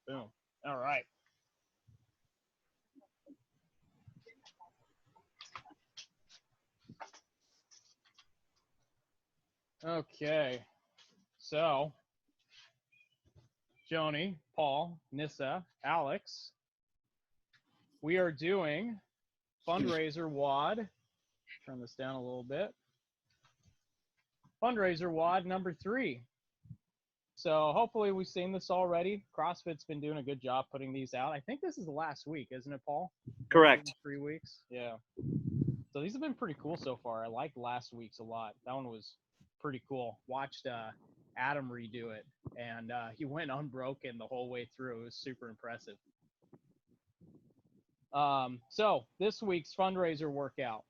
Boom. All right. Okay. So, Joni, Paul, Nissa, Alex, we are doing Fundraiser WOD. Turn this down a little bit. Fundraiser WOD number 3. So hopefully we've seen this already. CrossFit's been doing a good job putting these out. I think this is the last week, isn't it, Paul? Correct. 3 weeks. Yeah. So these have been pretty cool so far. I liked last week's a lot. That one was pretty cool. Watched Adam redo it, and he went unbroken the whole way through. It was super impressive. So this week's fundraiser workout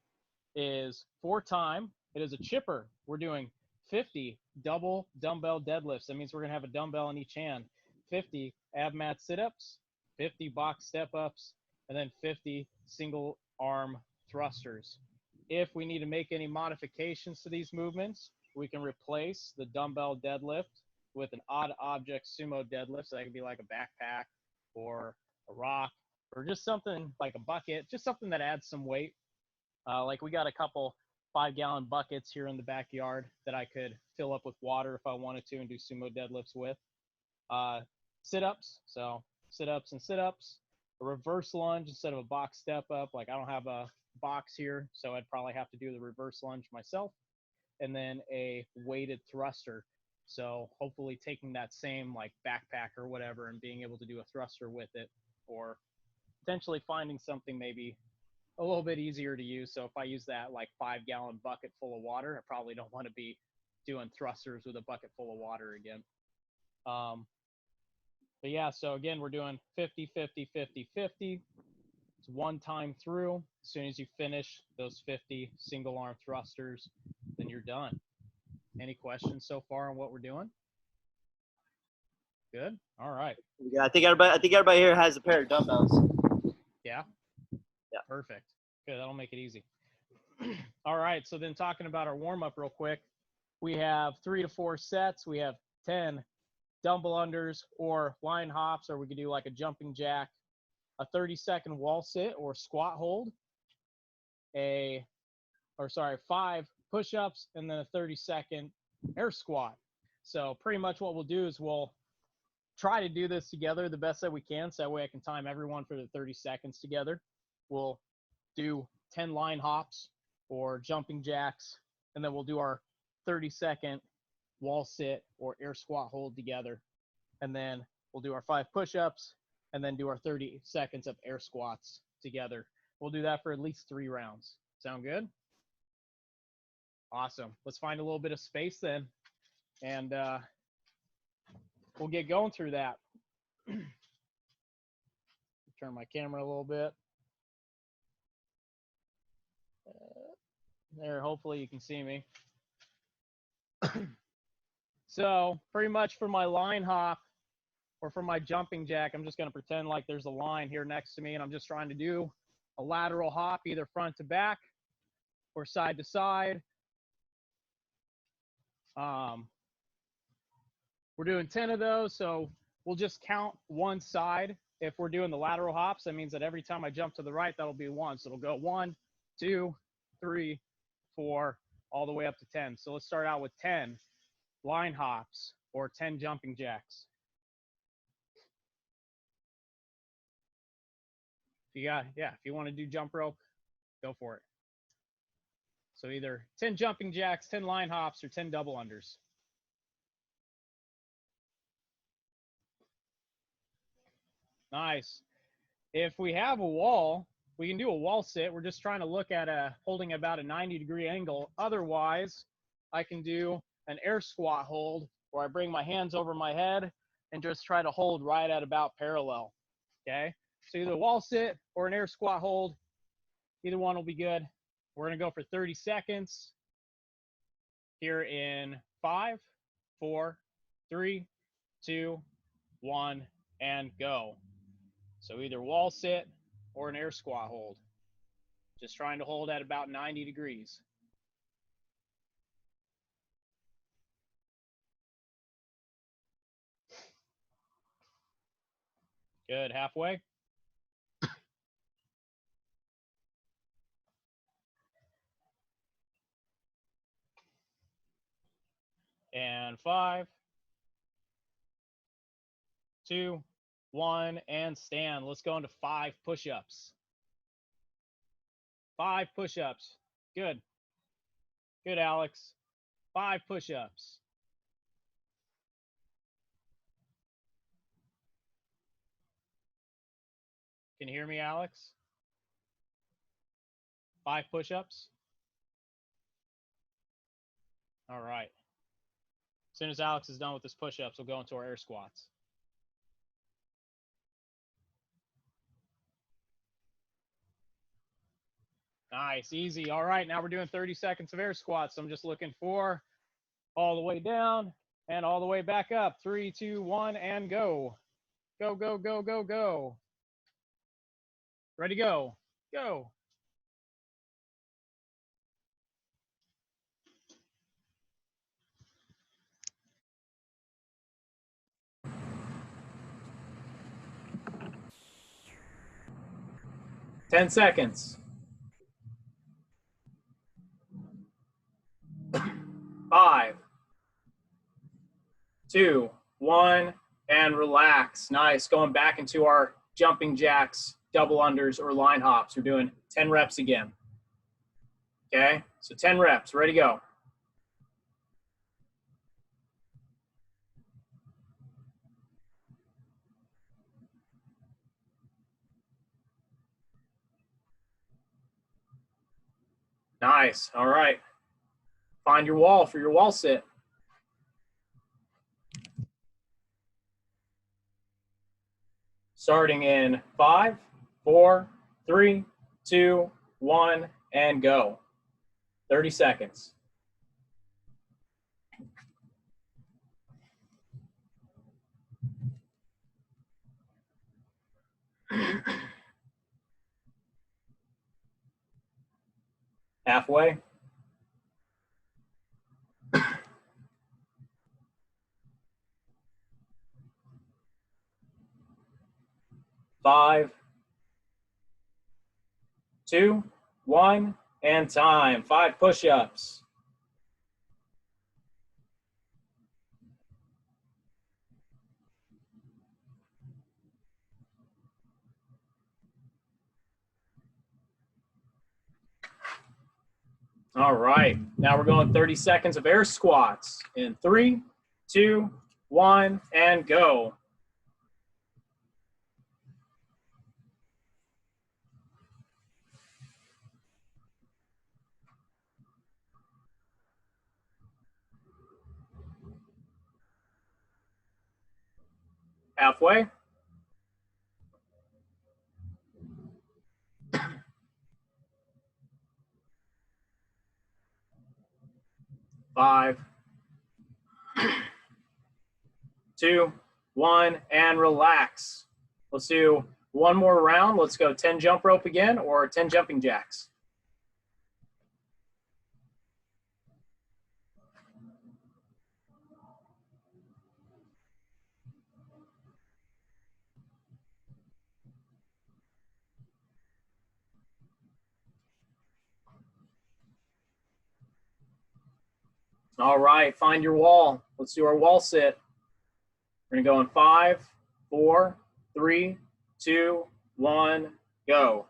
is 4-time. It is a chipper. We're doing 50 double dumbbell deadlifts. That means we're going to have a dumbbell in each hand. 50 Abmat Sit-ups, 50 box step-ups, and then 50 single arm thrusters. If we need to make any modifications to these movements, we can replace the dumbbell deadlift with an odd object sumo deadlift. So that could be like a backpack or a rock or just something like a bucket, just something that adds some weight. Like we got a couple 5-gallon buckets here in the backyard that I could fill up with water if I wanted to and do sumo deadlifts with. Sit-ups, so sit-ups and sit-ups. A reverse lunge instead of a box step up. Like I don't have a box here, so I'd probably have to do the reverse lunge myself. And then a weighted thruster. So hopefully taking that same like backpack or whatever and being able to do a thruster with it, or potentially finding something maybe a little bit easier to use. So if I use that like 5-gallon bucket full of water, I probably don't want to be doing thrusters with a bucket full of water again. But yeah, so again, we're doing 50, 50, 50, 50. It's 1 time through. As soon as you finish those 50 single arm thrusters, then you're done. Any questions so far on what we're doing? Good. All right. Yeah, I think everybody here has a pair of dumbbells. Yeah. Yeah. Perfect. Good. That'll make it easy. All right. So then talking about our warm up real quick, we have 3 to 4 sets. We have 10 dumbbell unders or line hops, or we could do like a jumping jack, a 30-second wall sit or squat hold, 5 push-ups, and then a 30-second air squat. So pretty much what we'll do is we'll try to do this together the best that we can, so that way I can time everyone for the 30 seconds together. We'll do 10 line hops or jumping jacks, and then we'll do our 30-second wall sit or air squat hold together. And then we'll do our 5 push-ups and then do our 30 seconds of air squats together. We'll do that for at least 3 rounds. Sound good? Awesome. Let's find a little bit of space then, and we'll get going through that. Turn my camera a little bit. There, hopefully you can see me. So pretty much for my line hop or for my jumping jack, I'm just going to pretend like there's a line here next to me, and I'm just trying to do a lateral hop, either front to back or side to side. We're doing 10 of those, so we'll just count one side. If we're doing the lateral hops, that means that every time I jump to the right, that'll be 1. So it'll go 1, 2, 3, 4, all the way up to 10. So let's start out with 10 line hops or 10 jumping jacks. If you want to do jump rope, go for it. So either 10 jumping jacks, 10 line hops, or 10 double unders. Nice. If we have a wall, we can do a wall sit. We're just trying to look at holding about a 90-degree angle. Otherwise, I can do an air squat hold where I bring my hands over my head and just try to hold right at about parallel. Okay? So either a wall sit or an air squat hold, either one will be good. We're going to go for 30 seconds here in 5, 4, 3, 2, 1, and go. So either wall sit or an air squat hold. Just trying to hold at about 90 degrees. Good. Halfway. And 5, 2, 1, and stand. Let's go into 5 push-ups. 5 push-ups. Good. Good, Alex. 5 push-ups. Can you hear me, Alex? 5 push-ups. All right. As soon as Alex is done with his push-ups, we'll go into our air squats. Nice, easy. All right, now we're doing 30 seconds of air squats. So I'm just looking for all the way down and all the way back up. 3, 2, 1, and go. Go, go, go, go, go. Ready, go. Go. Ten seconds. 5, 2, 1, and relax. Nice. Going back into our jumping jacks, double unders, or line hops. We're doing 10 reps again. Okay, so 10 reps. Ready, go. Nice. All right. Find your wall for your wall sit. Starting in 5, 4, 3, 2, 1, and go. 30 seconds. Halfway. 5, 2, 1, and time. 5 push-ups. All right, now we're going 30 seconds of air squats in 3, 2, 1, and go. Halfway. 5, 2, 1, and relax. Let's do one more round. Let's go 10 jump rope again, or 10 jumping jacks. All right, find your wall. Let's do our wall sit. We're gonna go in 5, 4, 3, 2, 1, go.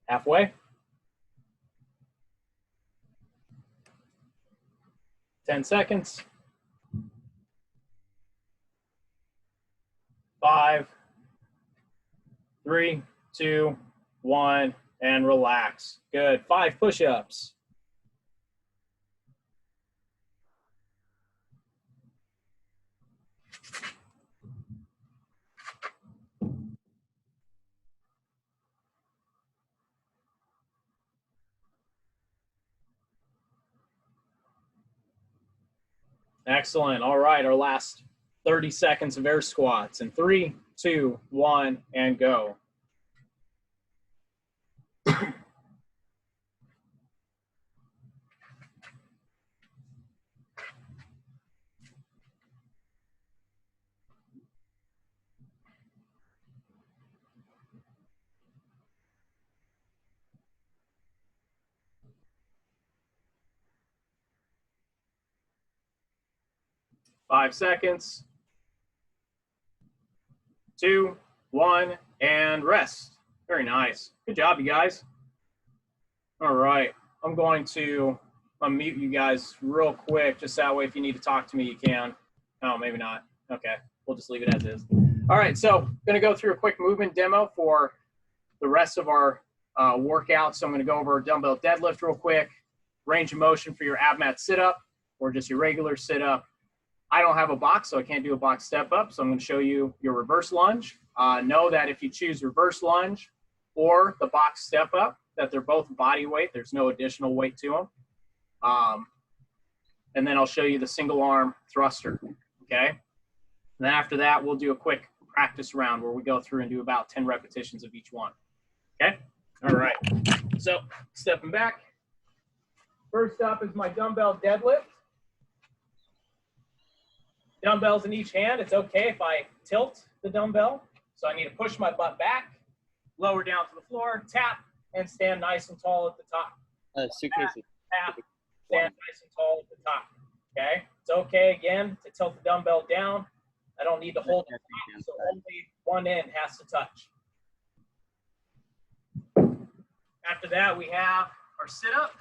Halfway. 10 seconds. 5, 3, 2, 1, and relax. Good. 5 push-ups. Excellent. All right, our last 30 seconds of air squats in 3, 2, 1, and go. 5 seconds. 2, 1, and rest. Very nice. Good job, you guys. All right. I'm going to unmute you guys real quick, just that way if you need to talk to me, you can. Oh, maybe not. Okay. We'll just leave it as is. All right. So I'm going to go through a quick movement demo for the rest of our workout. So I'm going to go over a dumbbell deadlift real quick, range of motion for your Abmat sit-up or just your regular sit-up. I don't have a box, so I can't do a box step up. So I'm going to show you your reverse lunge. Know that if you choose reverse lunge or the box step up, that they're both body weight. There's no additional weight to them. And then I'll show you the single arm thruster. Okay. And then after that, we'll do a quick practice round where we go through and do about 10 repetitions of each one. Okay. All right. So stepping back. First up is my dumbbell deadlift. Dumbbells in each hand. It's okay if I tilt the dumbbell. So I need to push my butt back, lower down to the floor, tap, and stand nice and tall at the top. Tap, stand nice and tall at the top. Okay. It's okay again to tilt the dumbbell down. I don't need to hold it back, so only one end has to touch. After that, we have our sit-up.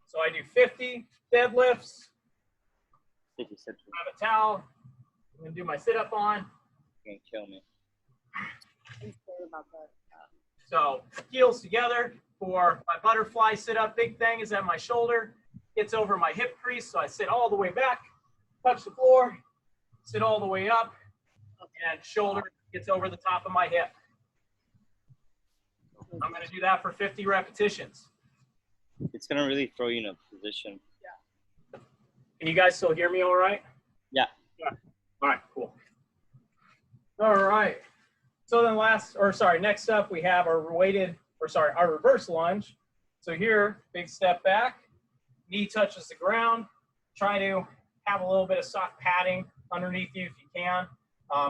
So I do 50 deadlifts. I have a towel. I'm going to do my sit-up on. You're going to kill me. So heels together for my butterfly sit-up. Big thing is that my shoulder gets over my hip crease, so I sit all the way back, touch the floor, sit all the way up, and shoulder gets over the top of my hip. I'm going to do that for 50 repetitions. It's going to really throw you in a position. Can you guys still hear me all right? Yeah. All right, cool. All right. So then next up we have our our reverse lunge. So here, big step back, knee touches the ground. Try to have a little bit of soft padding underneath you if you can.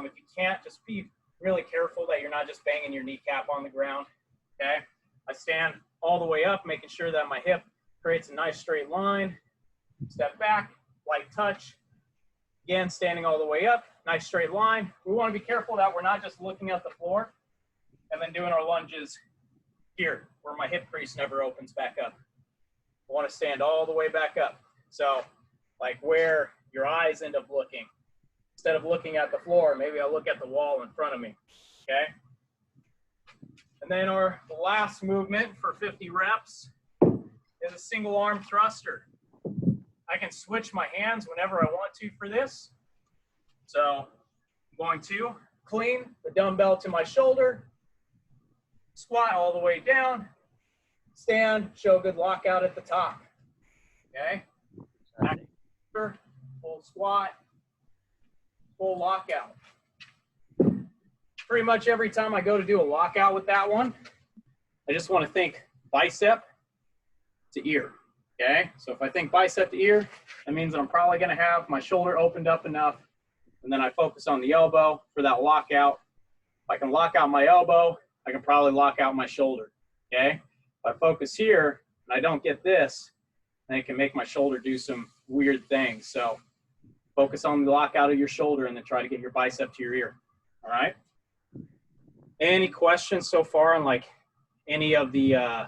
If you can't, just be really careful that you're not just banging your kneecap on the ground. Okay. I stand all the way up, making sure that my hip creates a nice straight line. Step back, light touch. Again, standing all the way up, nice straight line. We want to be careful that we're not just looking at the floor and then doing our lunges here where my hip crease never opens back up. I want to stand all the way back up. So like where your eyes end up looking. Instead of looking at the floor, maybe I'll look at the wall in front of me, okay? And then the last movement for 50 reps is a single arm thruster. I can switch my hands whenever I want to for this. So I'm going to clean the dumbbell to my shoulder, squat all the way down, stand, show good lockout at the top. Okay? Back, full squat, full lockout. Pretty much every time I go to do a lockout with that one, I just want to think bicep to ear. Okay, so if I think bicep to ear, that means that I'm probably going to have my shoulder opened up enough, and then I focus on the elbow for that lockout. If I can lock out my elbow, I can probably lock out my shoulder. Okay, if I focus here and I don't get this, then it can make my shoulder do some weird things. So focus on the lockout of your shoulder and then try to get your bicep to your ear. All right. Any questions so far on like any of the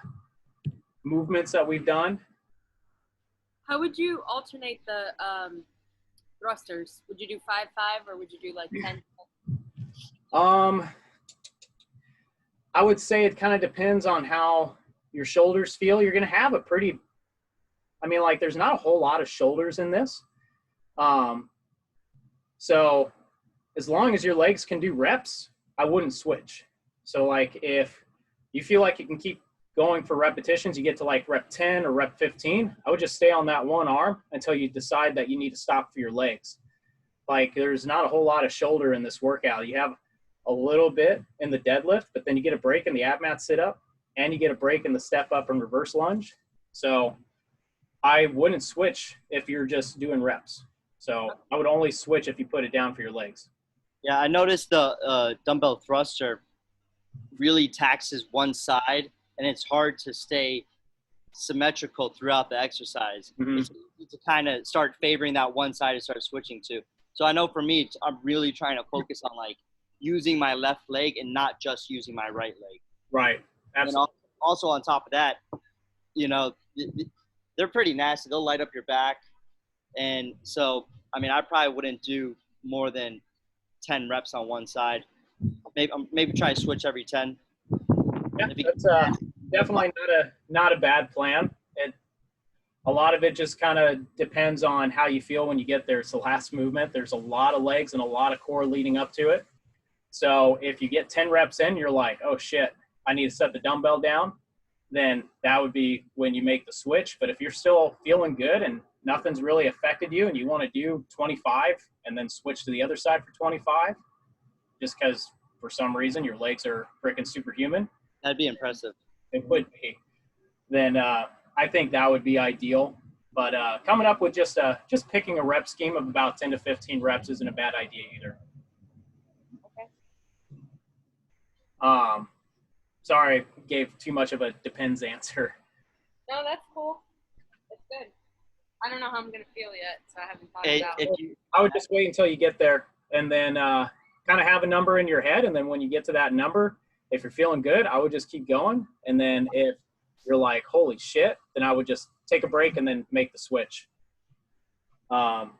movements that we've done? How would you alternate the thrusters? Would you do 5-5 or would you do like 10? I would say it kind of depends on how your shoulders feel. You're going to have a pretty, like there's not a whole lot of shoulders in this. So as long as your legs can do reps, I wouldn't switch. So like if you feel like you can keep going for repetitions, you get to like rep 10 or rep 15, I would just stay on that one arm until you decide that you need to stop for your legs. Like there's not a whole lot of shoulder in this workout. You have a little bit in the deadlift, but then you get a break in the Abmat sit-up, and you get a break in the step up and reverse lunge. So I wouldn't switch if you're just doing reps. So I would only switch if you put it down for your legs. Yeah, I noticed the dumbbell thruster really taxes one side, and it's hard to stay symmetrical throughout the exercise. Mm-hmm. It's easy to kind of start favoring that one side to start switching to. So I know for me, I'm really trying to focus on like using my left leg and not just using my right leg. Right. Absolutely. And also on top of that, you know, they're pretty nasty. They'll light up your back. And so, I mean, I probably wouldn't do more than 10 reps on one side. Maybe try to switch every 10. Yeah, that's definitely not a bad plan. A lot of it just kind of depends on how you feel when you get there. It's the last movement. There's a lot of legs and a lot of core leading up to it. So if you get 10 reps in, you're like, oh shit, I need to set the dumbbell down, then that would be when you make the switch. But if you're still feeling good and nothing's really affected you and you want to do 25 and then switch to the other side for 25, just because for some reason your legs are freaking superhuman. That'd be impressive. It would be. Then I think that would be ideal. But coming up with just picking a rep scheme of about 10 to 15 reps isn't a bad idea either. Okay. Sorry, gave too much of a depends answer. No, that's cool. That's good. I don't know how I'm gonna feel yet, so I haven't thought about it. I would just wait until you get there, and then kind of have a number in your head, and then when you get to that number, if you're feeling good, I would just keep going, and then if you're like, holy shit, then I would just take a break and then make the switch. I'll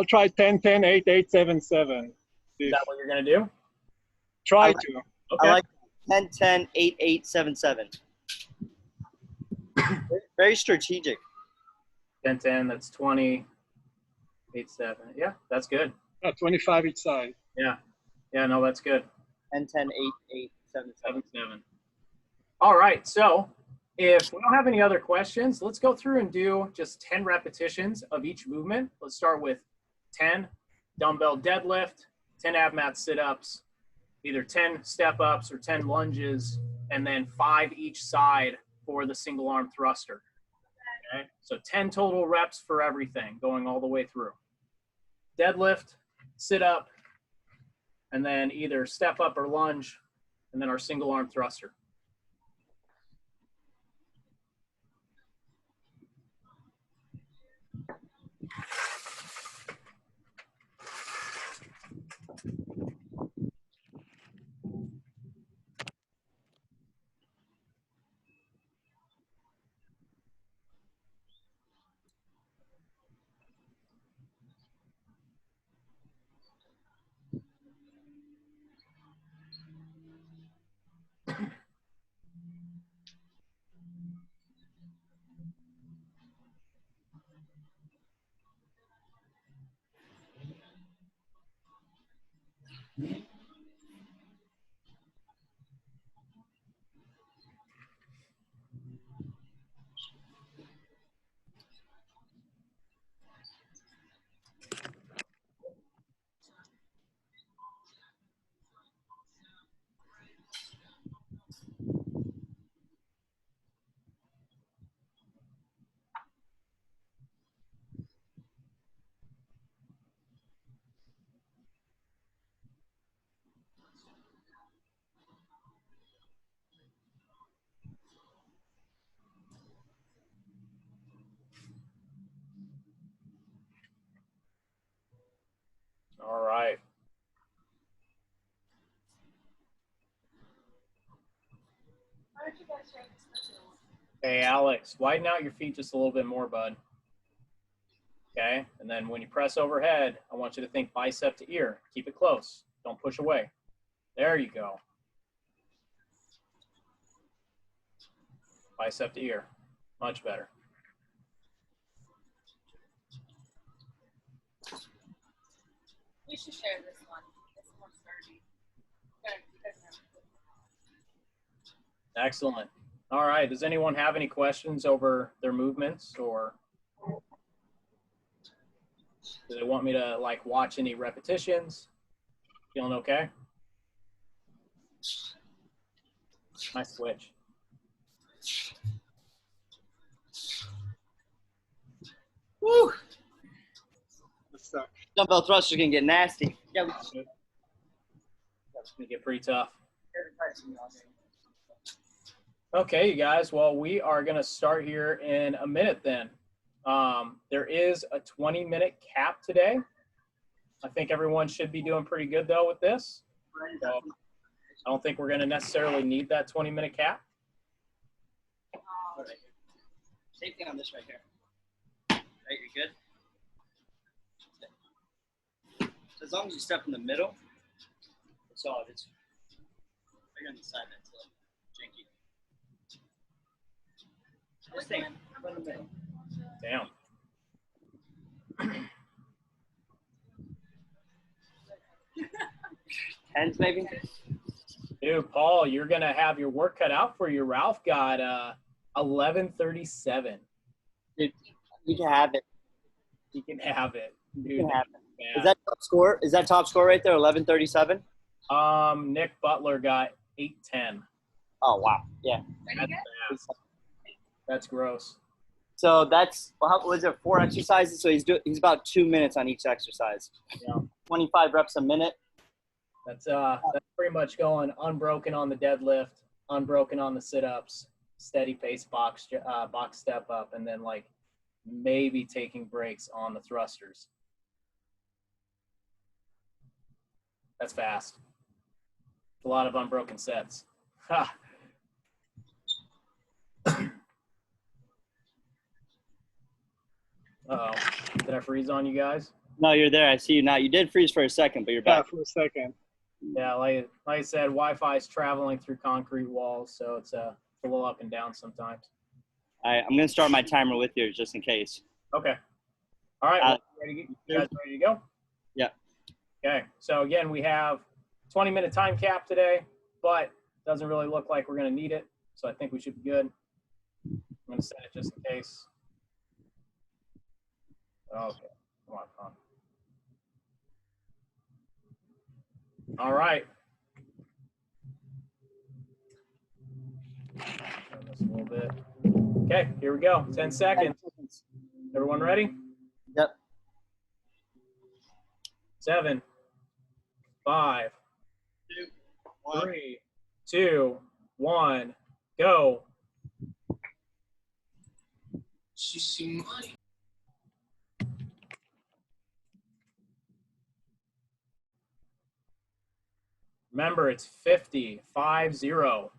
try 10, 10, 8, 8, 7, 7. Is that what you're gonna do? Try to. Okay. I like 10, 10, 8, 8, 7, 7. Very strategic. 10, 10, that's 20, 8, 7. Yeah, that's good. 25 each side. Yeah, no, that's good. 10, 10, 8, 8, 7, 7. 7, 7. All right, so if we don't have any other questions, let's go through and do just 10 repetitions of each movement. Let's start with 10 dumbbell deadlift, 10 Abmat sit-ups, either 10 step-ups or 10 lunges, and then 5 each side for the single arm thruster. Okay, so 10 total reps for everything, going all the way through. Deadlift, sit-up, and then either step-up or lunge, and then our single arm thruster. All right. How did you guys rate this special? Hey, Alex, widen out your feet just a little bit more, bud. Okay, and then when you press overhead, I want you to think bicep to ear. Keep it close. Don't push away. There you go. Bicep to ear. Much better. We should share this one. It's more sturdy. Excellent. All right. Does anyone have any questions over their movements or? Do they want me to like watch any repetitions? Feeling okay? Nice switch. Woo! Let's start. Dumbbell thrusters can get nasty. Yeah. That's gonna get pretty tough. Okay, you guys. Well, we are gonna start here in a minute then. There is a 20-minute cap today. I think everyone should be doing pretty good though with this. So I don't think we're gonna necessarily need that 20-minute cap. Same thing on this right here. Right, you're good. So as long as you step in the middle, it's all. It's right on the side. That's a little janky. Just stay in the middle. Damn. Tens maybe. Dude, Paul, you're gonna have your work cut out for you. Ralph got 11:37. Dude, you can have it. You can have it. Dude, You can have it. man. Is that top score? Is that top score right there? 11:37. Nick Butler got 8:10. Oh wow. Yeah. That's bad. That's gross. So that's, well, how was it, 4 exercises? So he's about 2 minutes on each exercise. Yeah. 25 reps a minute. That's pretty much going unbroken on the deadlift, unbroken on the sit-ups, steady pace box step up, and then like maybe taking breaks on the thrusters. That's fast. A lot of unbroken sets. Ha. Uh-oh. Did I freeze on you guys? No, you're there. I see you now. You did freeze for a second, but you're Yeah, back. for a second. Yeah, like I said, Wi-Fi is traveling through concrete walls, so it's a little up and down sometimes. All right, I'm going to start my timer with yours just in case. Okay. All right. Well, you guys ready to go? Yeah. Okay. So again, we have 20-minute time cap today, but doesn't really look like we're going to need it. So I think we should be good. I'm going to set it just in case. Okay. Come on. All right. Turn this a little bit. Okay, here we go. 10 seconds. Everyone ready? Yep. 7, 5, 3, 2, 1, go. Remember, it's 50, 5-0.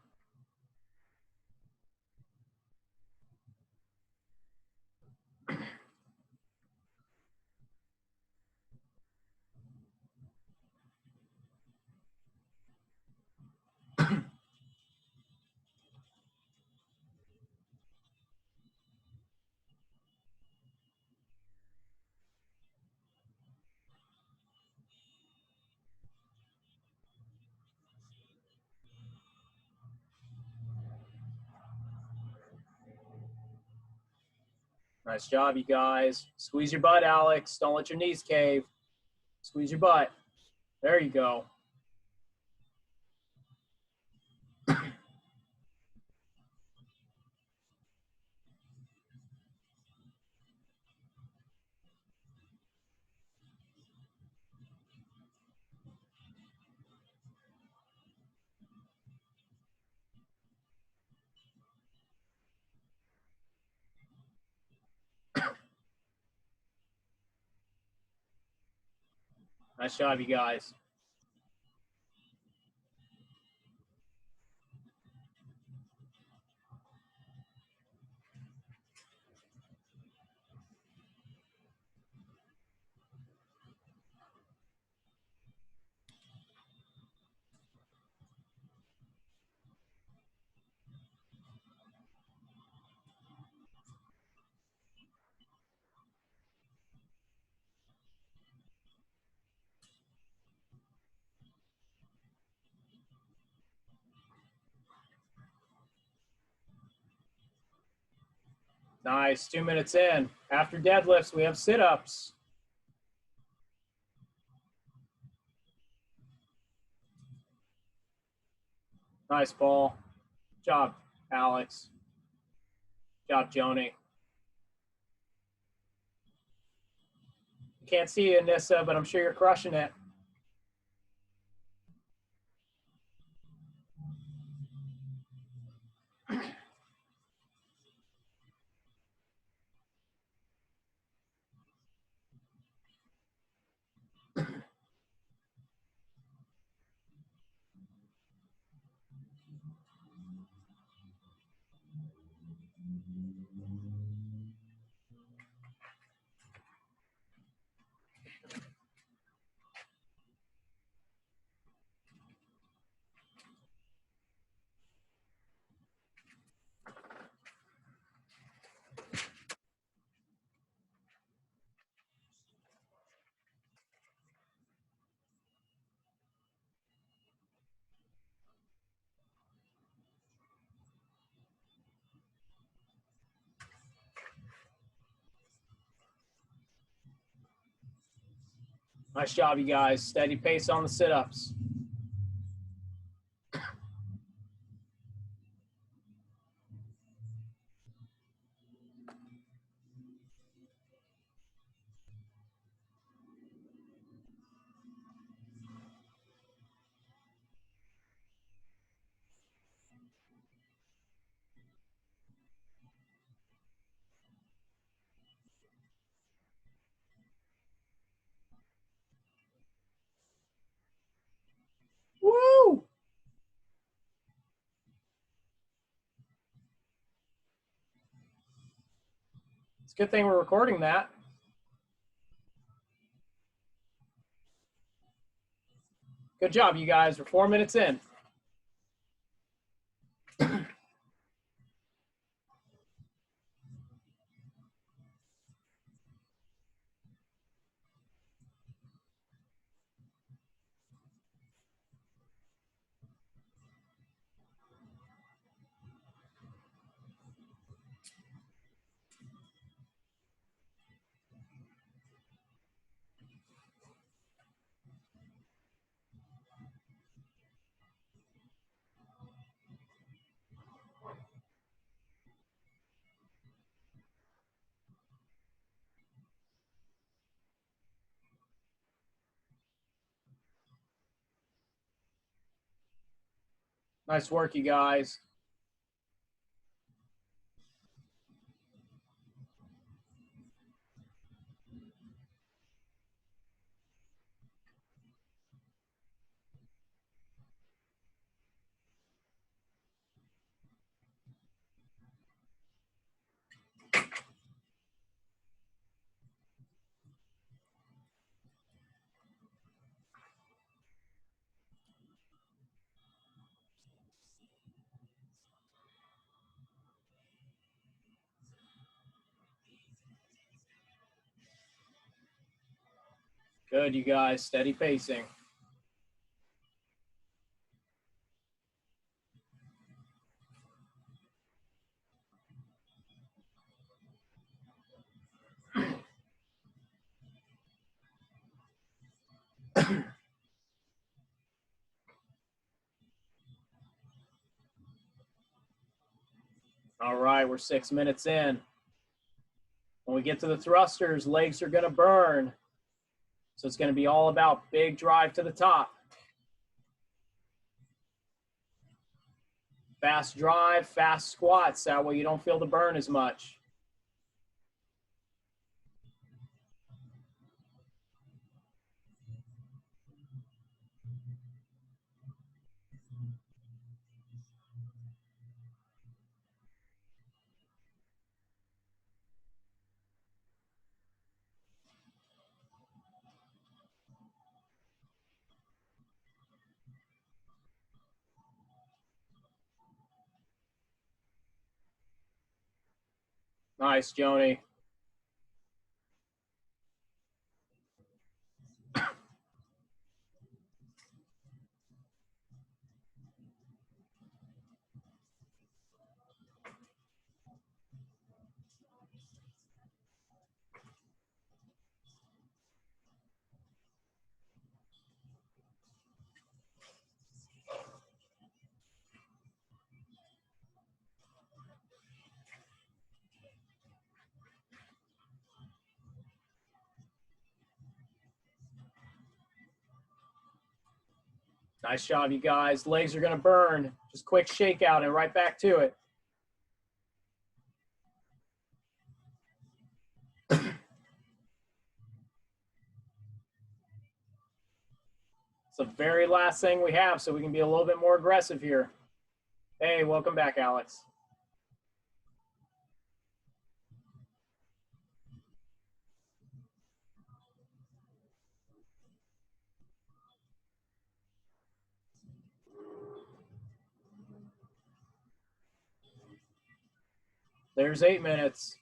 Nice job, you guys. Squeeze your butt, Alex. Don't let your knees cave. Squeeze your butt. There you go. Nice job, you guys. Nice. 2 minutes in. After deadlifts, we have sit-ups. Nice, Paul. Good job, Alex. Good job, Joni. Can't see you, Nissa, but I'm sure you're crushing it. Nice job, you guys. Steady pace on the sit-ups. Woo! It's a good thing we're recording that. Good job, you guys. We're 4 minutes in. Nice work, you guys. Good, you guys. Steady pacing. All right, we're 6 minutes in. When we get to the thrusters, legs are going to burn. So it's going to be all about big drive to the top. Fast drive, fast squats. That way you don't feel the burn as much. Nice, Joni. Nice job, you guys. Legs are going to burn. Just quick shakeout and right back to it. It's the very last thing we have, so we can be a little bit more aggressive here. Hey, welcome back, Alex. There's 8 minutes.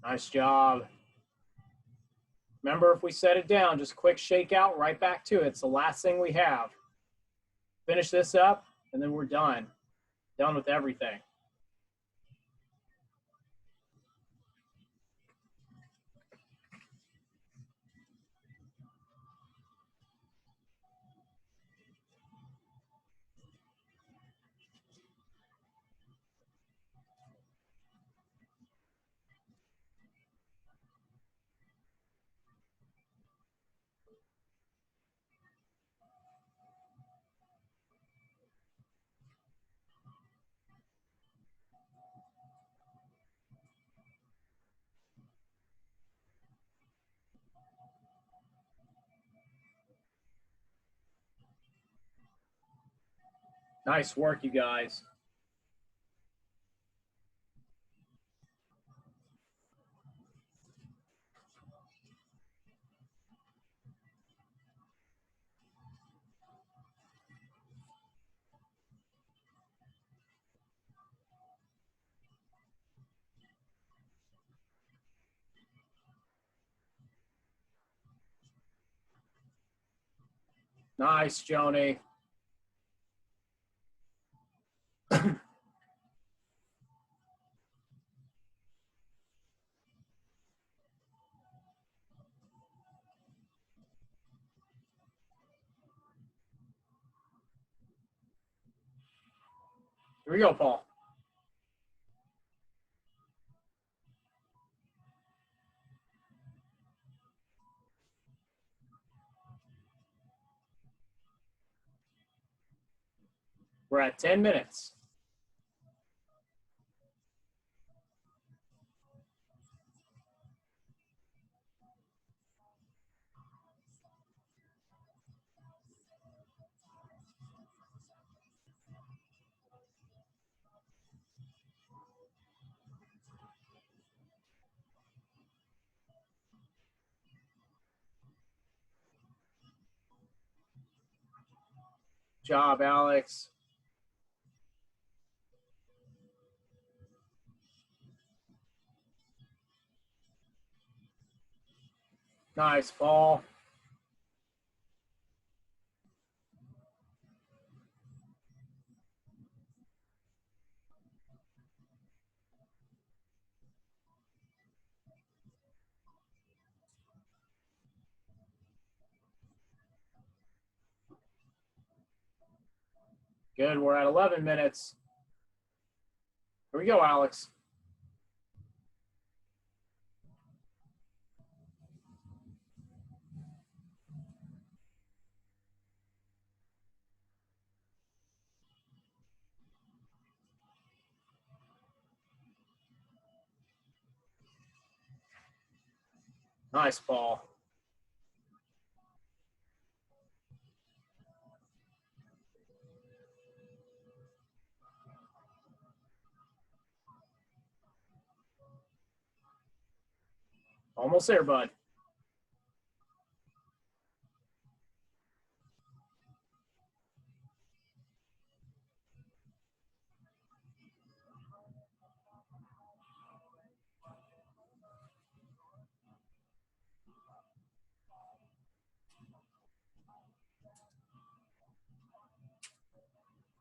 Nice job. Remember, if we set it down, just quick shake out, right back to it. It's the last thing we have. Finish this up, and then we're done. Done with everything. Nice work, you guys. Nice, Joni. Here we go, Paul. We're at 10 minutes. Job, Alex. Nice, Paul. Good, we're at 11 minutes. Here we go, Alex. Nice, Paul. Almost there, bud.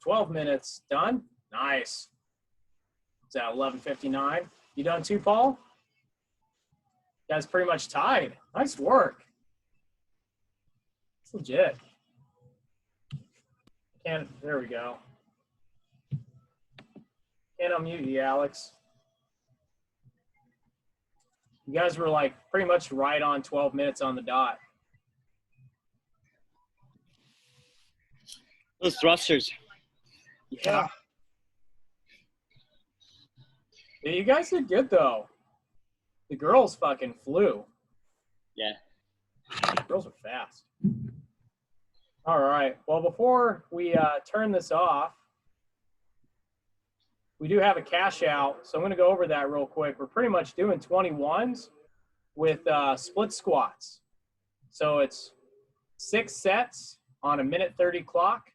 $12 minutes. Done? Nice. It's at 11:59. You done too, Paul? You guys pretty much tied. Nice work. It's legit. There we go. Can't unmute you, Alex. You guys were like pretty much right on 12 minutes on the dot. Those thrusters. Yeah. Yeah, you guys did good though. The girls fucking flew. Yeah. The girls are fast. All right. Well, before we turn this off, we do have a cash out. So I'm going to go over that real quick. We're pretty much doing 21s with split squats. So it's 6 sets on a 1:30 clock.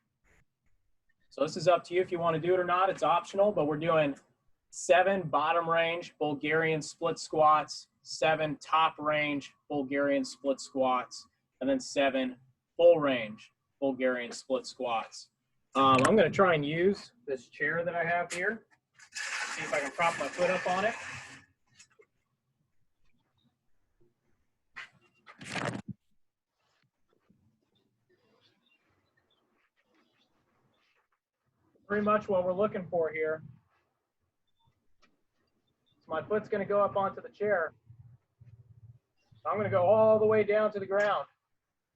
So this is up to you if you want to do it or not. It's optional, but we're doing 7 bottom range Bulgarian split squats, 7 top range Bulgarian split squats, and then 7 full range Bulgarian split squats. I'm going to try and use this chair that I have here. See if I can prop my foot up on it. Pretty much what we're looking for here. So my foot's going to go up onto the chair. I'm going to go all the way down to the ground.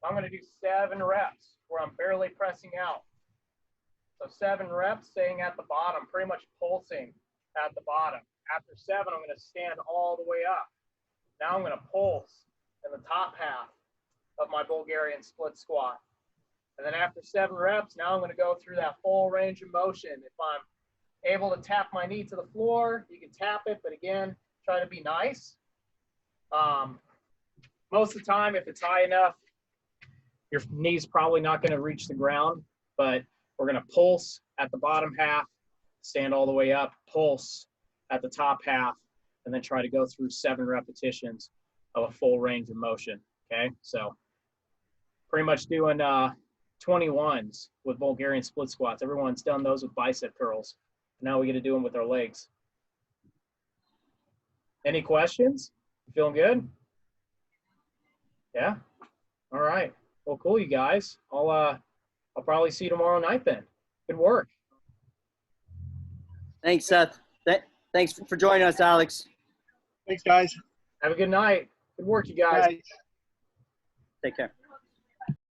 I'm going to do 7 reps where I'm barely pressing out. So 7 reps staying at the bottom, pretty much pulsing at the bottom. After 7, I'm going to stand all the way up. Now I'm going to pulse in the top half of my Bulgarian split squat. And then after 7 reps, now I'm going to go through that full range of motion. If I'm able to tap my knee to the floor, you can tap it, but again, try to be nice. Most of the time, if it's high enough, your knee's probably not going to reach the ground, but we're going to pulse at the bottom half, stand all the way up, pulse at the top half, and then try to go through 7 repetitions of a full range of motion, okay? So pretty much doing 21s with Bulgarian split squats. Everyone's done those with bicep curls. Now we get to do them with our legs. Any questions? Feeling good? Yeah? All right. Well, cool, you guys. I'll probably see you tomorrow night then. Good work. Thanks, Seth. Thanks for joining us, Alex. Thanks, guys. Have a good night. Good work, you guys. Bye. Take care.